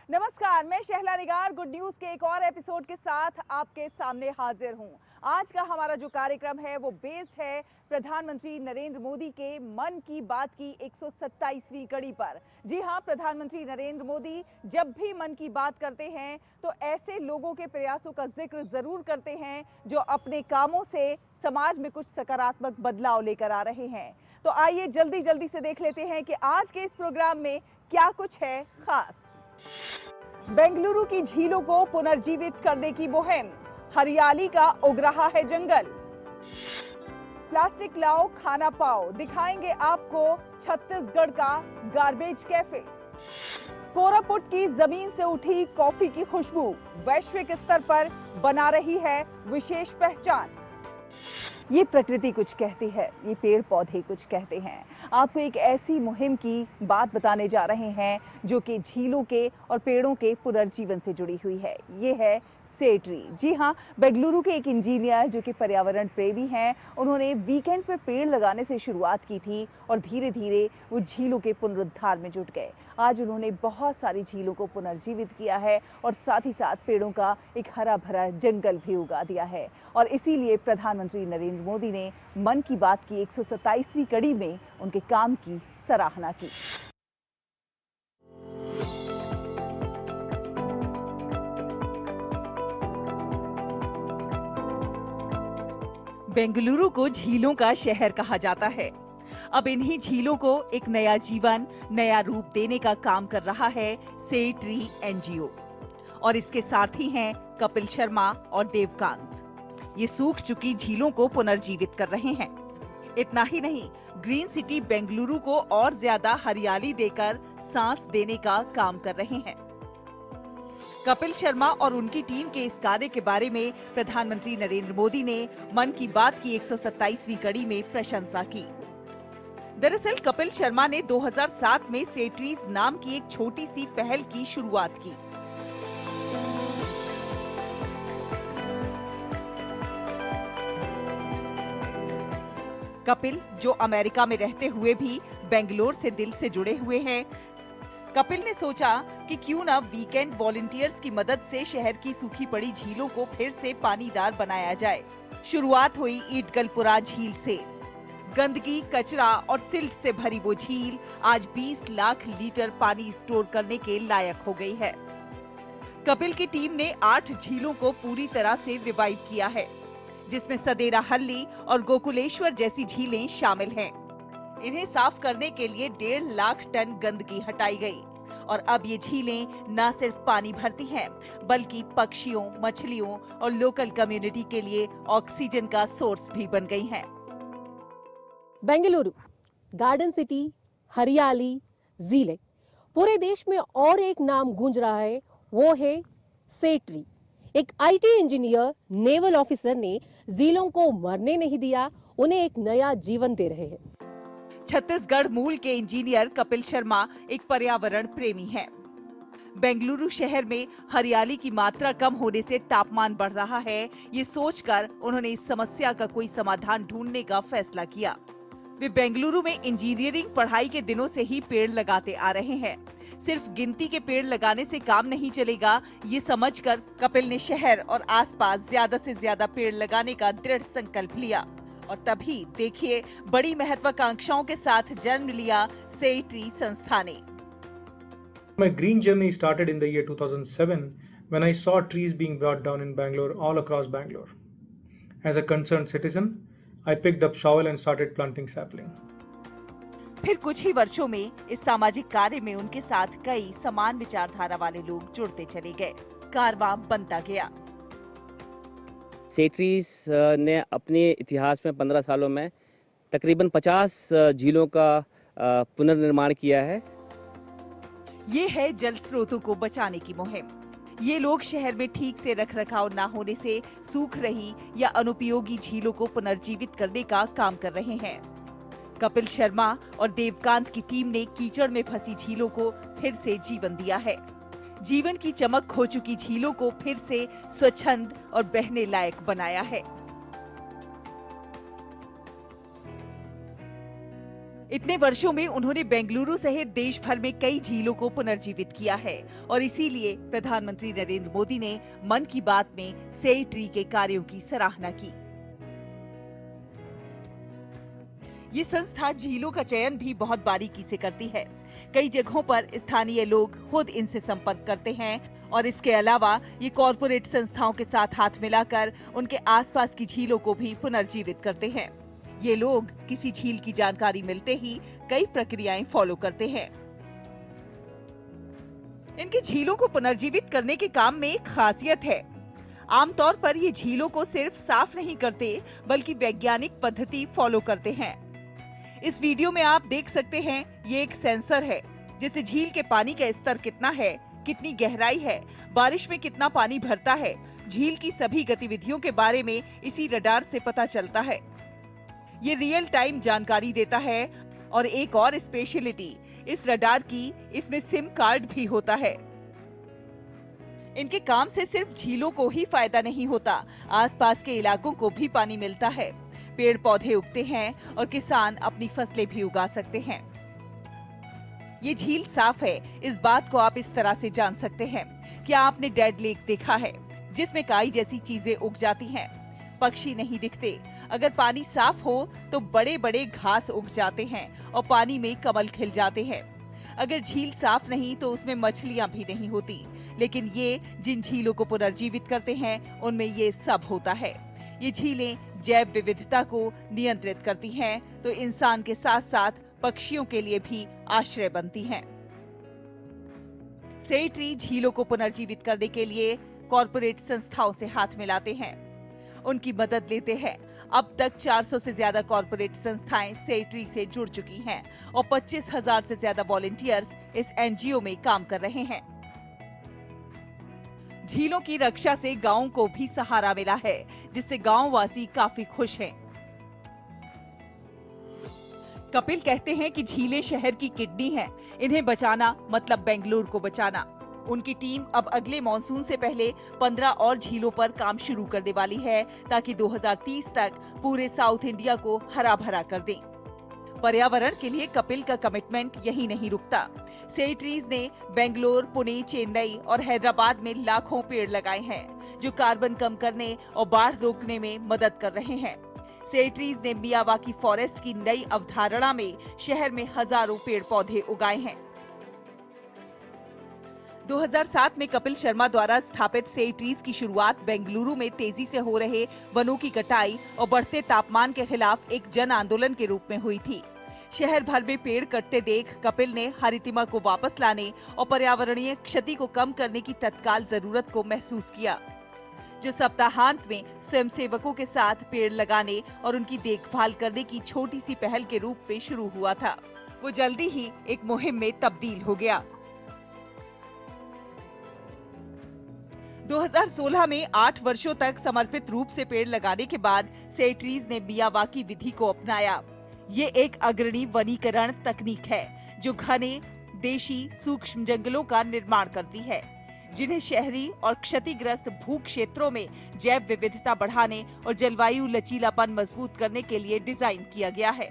नमस्कार, मैं शहला निगार गुड न्यूज के एक और एपिसोड के साथ आपके सामने हाजिर हूं। आज का हमारा जो कार्यक्रम है वो बेस्ड है प्रधानमंत्री नरेंद्र मोदी के मन की बात की 127वीं कड़ी पर। जी हां, प्रधानमंत्री नरेंद्र मोदी जब भी मन की बात करते हैं तो ऐसे लोगों के प्रयासों का जिक्र जरूर करते हैं जो अपने कामों से समाज में कुछ सकारात्मक बदलाव लेकर आ रहे हैं। तो आइए जल्दी जल्दी से देख लेते हैं कि आज के इस प्रोग्राम में क्या कुछ है खास। बेंगलुरु की झीलों को पुनर्जीवित करने की मुहिम, हरियाली का उग रहा है जंगल। प्लास्टिक लाओ खाना पाओ, दिखाएंगे आपको छत्तीसगढ़ का गार्बेज कैफे। कोरापुट की जमीन से उठी कॉफी की खुशबू वैश्विक स्तर पर बना रही है विशेष पहचान। ये प्रकृति कुछ कहती है, ये पेड़ पौधे कुछ कहते हैं। आपको एक ऐसी मुहिम की बात बताने जा रहे हैं जो कि झीलों के और पेड़ों के पुनर्जीवन से जुड़ी हुई है। ये है से ट्री। जी हाँ, बेंगलुरु के एक इंजीनियर जो कि पर्यावरण प्रेमी हैं, उन्होंने वीकेंड पर पेड़ लगाने से शुरुआत की थी और धीरे धीरे वो झीलों के पुनरुद्धार में जुट गए। आज उन्होंने बहुत सारी झीलों को पुनर्जीवित किया है और साथ ही साथ पेड़ों का एक हरा भरा जंगल भी उगा दिया है। और इसीलिए प्रधानमंत्री नरेंद्र मोदी ने मन की बात की 127वीं कड़ी में उनके काम की सराहना की। बेंगलुरु को झीलों का शहर कहा जाता है। अब इन्हीं झीलों को एक नया जीवन, नया रूप देने का काम कर रहा है से ट्री एनजीओ। और इसके सारथी हैं कपिल शर्मा और देवकांत। ये सूख चुकी झीलों को पुनर्जीवित कर रहे हैं। इतना ही नहीं, ग्रीन सिटी बेंगलुरु को और ज्यादा हरियाली देकर सांस देने का काम कर रहे हैं। कपिल शर्मा और उनकी टीम के इस कार्य के बारे में प्रधानमंत्री नरेंद्र मोदी ने मन की बात की 127वीं कड़ी में प्रशंसा की। दरअसल कपिल शर्मा ने 2007 में से ट्रीज नाम की एक छोटी सी पहल की शुरुआत की। कपिल, जो अमेरिका में रहते हुए भी बेंगलोर से दिल से जुड़े हुए हैं, कपिल ने सोचा कि क्यों ना वीकेंड वॉलंटियर्स की मदद से शहर की सूखी पड़ी झीलों को फिर से पानीदार बनाया जाए। शुरुआत हुई ईटगलपुरा झील से। गंदगी, कचरा और सिल्ट से भरी वो झील आज 20 लाख लीटर पानी स्टोर करने के लायक हो गई है। कपिल की टीम ने 8 झीलों को पूरी तरह से रिवाइव किया है, जिसमें सदेरा हल्ली और गोकुलेश्वर जैसी झीलें शामिल हैं। इन्हें साफ करने के लिए 1.5 लाख टन गंदगी हटाई गई और अब ये झीलें न सिर्फ पानी भरती हैं, बल्कि पक्षियों, मछलियों और लोकल कम्युनिटी के लिए ऑक्सीजन का सोर्स भी बन गई हैं। बेंगलुरु, गार्डन सिटी, हरियाली, झीलें, पूरे देश में और एक नाम गूंज रहा है, वो है सेट्री। एक आईटी इंजीनियर, नेवल ऑफिसर ने झीलों को मरने नहीं दिया, उन्हें एक नया जीवन दे रहे हैं। छत्तीसगढ़ मूल के इंजीनियर कपिल शर्मा एक पर्यावरण प्रेमी हैं। बेंगलुरु शहर में हरियाली की मात्रा कम होने से तापमान बढ़ रहा है, ये सोचकर उन्होंने इस समस्या का कोई समाधान ढूंढने का फैसला किया। वे बेंगलुरु में इंजीनियरिंग पढ़ाई के दिनों से ही पेड़ लगाते आ रहे हैं। सिर्फ गिनती के पेड़ लगाने से काम नहीं चलेगा, ये समझकर कपिल ने शहर और आसपास ज्यादा से ज्यादा पेड़ लगाने का दृढ़ संकल्प लिया और तभी देखिए बड़ी महत्वाकांक्षाओं के साथ जन्म लिया सेट्री संस्था ने। My green journey started in the year 2007 when I saw trees being brought down in Bangalore, all across Bangalore. As a concerned citizen, I picked up shovel and started planting sapling. फिर कुछ ही वर्षों में इस सामाजिक कार्य में उनके साथ कई समान विचारधारा वाले लोग जुड़ते चले गए। कारवां बनता गया। सेट्रीज ने अपने इतिहास में 15 सालों में तकरीबन 50 झीलों का पुनर्निर्माण किया है। ये है जल स्रोतों को बचाने की मुहिम। ये लोग शहर में ठीक से रखरखाव न होने से सूख रही या अनुपयोगी झीलों को पुनर्जीवित करने का काम कर रहे हैं। कपिल शर्मा और देवकांत की टीम ने कीचड़ में फंसी झीलों को फिर से जीवन दिया है। जीवन की चमक खो चुकी झीलों को फिर से स्वच्छंद और बहने लायक बनाया है। इतने वर्षों में उन्होंने बेंगलुरु सहित देश भर में कई झीलों को पुनर्जीवित किया है और इसीलिए प्रधानमंत्री नरेंद्र मोदी ने मन की बात में सेट्री के कार्यों की सराहना की। ये संस्था झीलों का चयन भी बहुत बारीकी से करती है। कई जगहों पर स्थानीय लोग खुद इनसे संपर्क करते हैं और इसके अलावा ये कॉरपोरेट संस्थाओं के साथ हाथ मिलाकर उनके आसपास की झीलों को भी पुनर्जीवित करते हैं। ये लोग किसी झील की जानकारी मिलते ही कई प्रक्रियाएं फॉलो करते हैं। इनकी झीलों को पुनर्जीवित करने के काम में एक खासियत है। आमतौर पर ये झीलों को सिर्फ साफ नहीं करते बल्कि वैज्ञानिक पद्धति फॉलो करते हैं। इस वीडियो में आप देख सकते हैं ये एक सेंसर है जिससे झील के पानी का स्तर कितना है, कितनी गहराई है, बारिश में कितना पानी भरता है, झील की सभी गतिविधियों के बारे में इसी रडार से पता चलता है। ये रियल टाइम जानकारी देता है और एक और स्पेशलिटी इस रडार की, इसमें सिम कार्ड भी होता है। इनके काम से सिर्फ झीलों को ही फायदा नहीं होता, आसपास के इलाकों को भी पानी मिलता है, पेड़ पौधे उगते हैं और किसान अपनी फसलें भी उगा सकते हैं। ये झील साफ है, इस बात को आप इस तरह से जान सकते हैं। क्या आपने डेड लेक देखा है जिसमें काई जैसी चीजें उग जाती हैं, पक्षी नहीं दिखते? अगर पानी साफ हो तो बड़े बड़े घास उग जाते हैं और पानी में कमल खिल जाते हैं। अगर झील साफ नहीं तो उसमें मछलियां भी नहीं होती, लेकिन ये जिन झीलों को पुनर्जीवित करते हैं उनमें ये सब होता है। ये झीलें जैव विविधता को नियंत्रित करती हैं, तो इंसान के साथ साथ पक्षियों के लिए भी आश्रय बनती हैं। सेट्री झीलों को पुनर्जीवित करने के लिए कॉरपोरेट संस्थाओं से हाथ मिलाते हैं, उनकी मदद लेते हैं। अब तक 400 से ज्यादा कॉरपोरेट संस्थाएं सेट्री से जुड़ चुकी हैं और 25,000 से ज्यादा वॉलंटियर्स इस एनजीओ में काम कर रहे हैं। झीलों की रक्षा से गांवों को भी सहारा मिला है, जिससे गांववासी काफी खुश हैं। कपिल कहते हैं कि झीलें शहर की किडनी हैं, इन्हें बचाना मतलब बेंगलुरु को बचाना। उनकी टीम अब अगले मॉनसून से पहले 15 और झीलों पर काम शुरू करने वाली है ताकि 2030 तक पूरे साउथ इंडिया को हरा भरा कर दें। पर्यावरण के लिए कपिल का कमिटमेंट यही नहीं रुकता। सेट्रीज ने बेंगलोर, पुणे, चेन्नई और हैदराबाद में लाखों पेड़ लगाए हैं जो कार्बन कम करने और बाढ़ रोकने में मदद कर रहे हैं। सेट्रीज ने मियावाकी फॉरेस्ट की नई अवधारणा में शहर में हजारों पेड़ पौधे उगाए हैं। 2007 में कपिल शर्मा द्वारा स्थापित से ट्रीज की शुरुआत बेंगलुरु में तेजी से हो रहे वनों की कटाई और बढ़ते तापमान के खिलाफ एक जन आंदोलन के रूप में हुई थी। शहर भर में पेड़ कटते देख कपिल ने हरितिमा को वापस लाने और पर्यावरणीय क्षति को कम करने की तत्काल जरूरत को महसूस किया, जो सप्ताहांत में स्वयंसेवकों के साथ पेड़ लगाने और उनकी देखभाल करने की छोटी सी पहल के रूप में शुरू हुआ था, वो जल्दी ही एक मुहिम में तब्दील हो गया। 2016 में 8 वर्षों तक समर्पित रूप से पेड़ लगाने के बाद से ट्रीज ने मियावाकी विधि को अपनाया। ये एक अग्रणी वनीकरण तकनीक है जो घने देशी सूक्ष्म जंगलों का निर्माण करती है, जिन्हें शहरी और क्षतिग्रस्त भू क्षेत्रों में जैव विविधता बढ़ाने और जलवायु लचीलापन मजबूत करने के लिए डिजाइन किया गया है।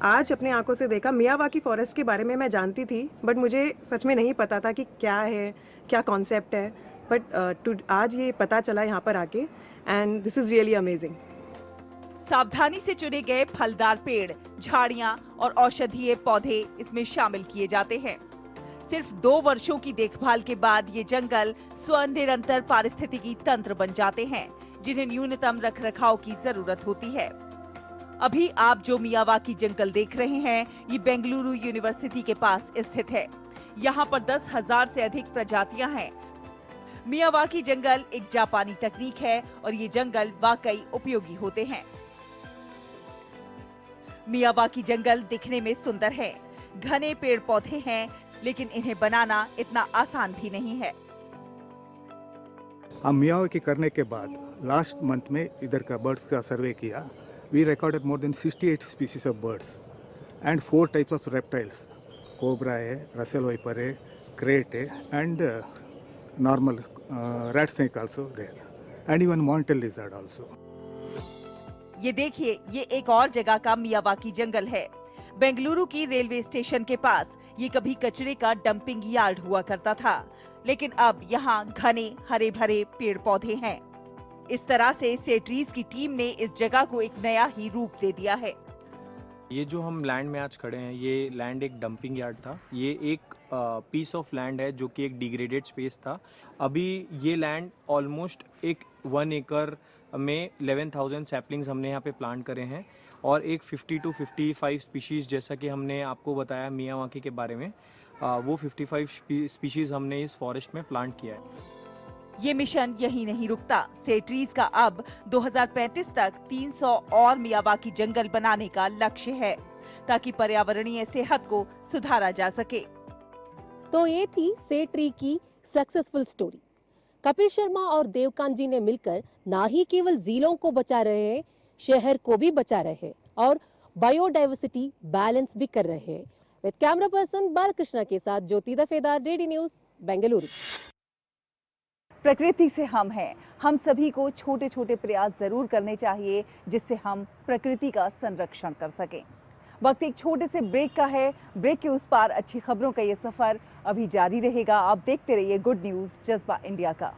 आज अपने आंखों से देखा। मियावाकी फॉरेस्ट के बारे में मैं जानती थी, बट मुझे सच में नहीं पता था कि क्या है, क्या कॉन्सेप्ट है, बट आज ये पता चला यहाँ पर आके, and this is really amazing. सावधानी से चुने गए फलदार पेड़, झाड़ियां और औषधीय पौधे इसमें शामिल किए जाते हैं। सिर्फ 2 वर्षों की देखभाल के बाद ये जंगल स्वनिरंतर पारिस्थितिकी तंत्र बन जाते हैं, जिन्हें न्यूनतम रखरखाव की जरूरत होती है। अभी आप जो मियावाकी जंगल देख रहे हैं, ये बेंगलुरु यूनिवर्सिटी के पास स्थित है। यहाँ पर 10,000 से अधिक प्रजातियां हैं। मियावाकी जंगल एक जापानी तकनीक है और ये जंगल वाकई उपयोगी होते हैं। मियावाकी जंगल दिखने में सुंदर है, घने पेड़ पौधे हैं, लेकिन इन्हें बनाना इतना आसान भी नहीं है। हम मियावाकी करने के बाद लास्ट मंथ में इधर का बर्ड्स का सर्वे किया। We recorded more than 68 species of birds and 4 types of reptiles. Cobra है, Russell viper है, crate है, and normal rat snake also there, and even monitor lizard also. ये देखिए, ये एक और जगह का मियावाकी जंगल है। बेंगलुरु की रेलवे स्टेशन के पास ये कभी कचरे का डंपिंग यार्ड हुआ करता था, लेकिन अब यहाँ घने हरे भरे पेड़ पौधे हैं। इस तरह से ट्रीज की टीम ने इस जगह को एक नया ही रूप दे दिया है। ये जो हम लैंड में आज खड़े हैं, ये लैंड एक डंपिंग यार्ड था। ये एक पीस ऑफ लैंड है जो कि एक डिग्रेडेड स्पेस था। अभी ये लैंड ऑलमोस्ट एक 1 एकड़ में 11,000 सैपलिंग्स हमने यहाँ पे प्लांट करे हैं और एक 50 to 55 स्पीशीज़, जैसा कि हमने आपको बताया मियावाकी के बारे में, वो 55 स्पीशीज़ हमने इस फॉरेस्ट में प्लांट किया है। ये मिशन यही नहीं रुकता। से ट्रीज का अब 2035 तक 300 और मियावाकी जंगल बनाने का लक्ष्य है, ताकि पर्यावरणीय सेहत को सुधारा जा सके। तो ये थी से ट्री की सक्सेसफुल स्टोरी। कपिल शर्मा और देवकांत जी ने मिलकर ना ही केवल झीलों को बचा रहे हैं, शहर को भी बचा रहे हैं और बायोडाइवर्सिटी बैलेंस भी कर रहे हैं। विद कैमरा पर्सन बालकृष्णा के साथ ज्योति दफेदार, रेडी न्यूज, बेंगलुरु। प्रकृति से हम हैं, हम सभी को छोटे छोटे प्रयास जरूर करने चाहिए जिससे हम प्रकृति का संरक्षण कर सकें। वक्त एक छोटे से ब्रेक का है। ब्रेक के उस पार अच्छी खबरों का ये सफर अभी जारी रहेगा। आप देखते रहिए गुड न्यूज जज्बा इंडिया का।